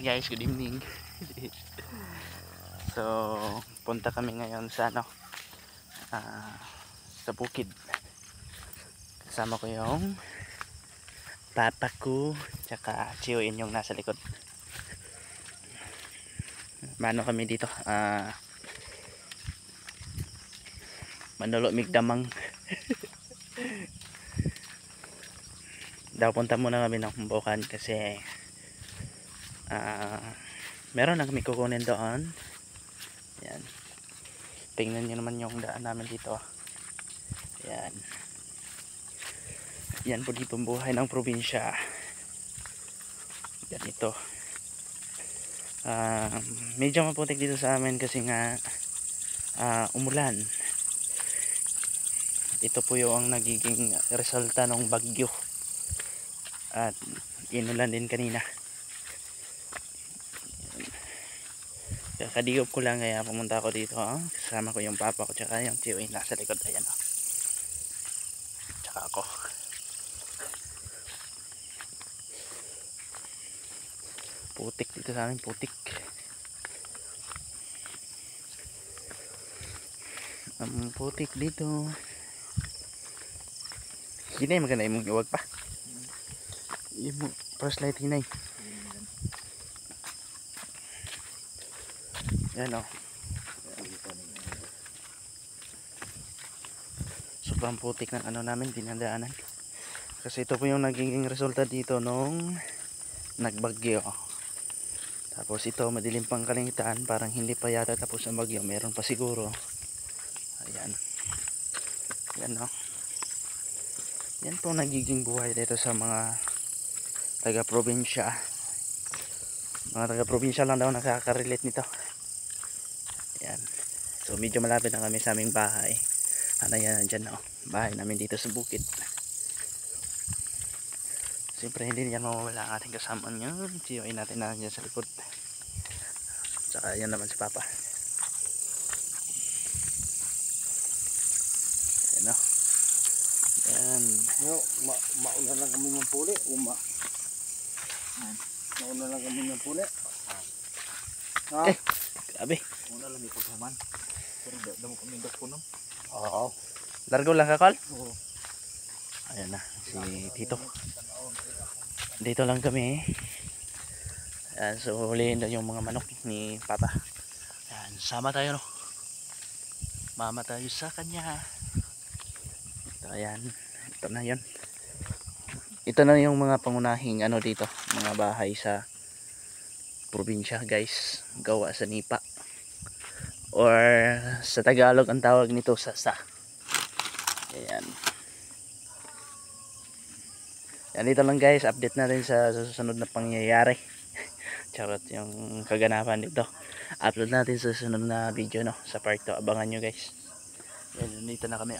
guys, good evening. So, punta kami ngayon sa sa bukid. Kasama ko yung papa ko, tsaka Chioin yung nasa likod. Mano kami dito? Manolo Migdamang. Daw punta muna kami ng Bukan kasi meron lang kami kukunin doon. Yan. Tingnan nyo naman yung daan namin dito. Yan. Yan po dito ang buhay ng probinsya. Ganito. Medyo maputik dito sa amin kasi nga umulan. Ito po yung nagiging resulta ng bagyo. At inulan din kanina. Kakadiop ko lang kaya pumunta ako dito. Kasama ko yung papa ko tsaka yung tiyo nasa likod. Ayan tsaka ako. Putik dito sa amin, putik. Putik dito. Hinay maganda yung iwag pa. Yung first light hinay. Yan o. Sobrang putik ng namin, dinadaanan. Kasi ito po yung naging resulta dito nung nagbagyo. Tapos ito madilim pang kalangitan, parang hindi pa yata tapos ang bagyo, meron pa siguro. Ayan. Yan o. Yan po nagiging buhay dito sa mga taga-probinsya. Mga taga-probinsya lang daw nakaka-relate nito. Yan. So medyo malapit na kami sa aming bahay. Yan, dyan o. Bahay namin dito sa bukid. Siyempre hindi yan mawawala ang ating kasama nyo. Siyoin natin na dyan sa likod. Saka yan naman si papa. Yan o. Yan. Mauna lang kami ng puli. Mauna lang kami ng puli. Grabe. Mauna lang may paghaman. Pero damo kami ng puno. Oo. Largo lang kakal? Oo. Ayan na. Si Tito. Dito lang kami. Ayan, so hulihin doon yung mga manok ni papa. Ayan, sama tayo no. Mama tayo sa kanya. Ito, ayan. Ito na yun. Ito na yung mga pangunahing dito. Mga bahay sa probinsya guys. Gawa sa nipa. Or sa Tagalog ang tawag nito sasa. Ayan. Yan, dito lang guys. Update natin sa susunod na pangyayari. Charot yung kaganapan dito. Upload natin sa susunod na video no. Sa part 2. Abangan nyo guys. Yan, dito na kami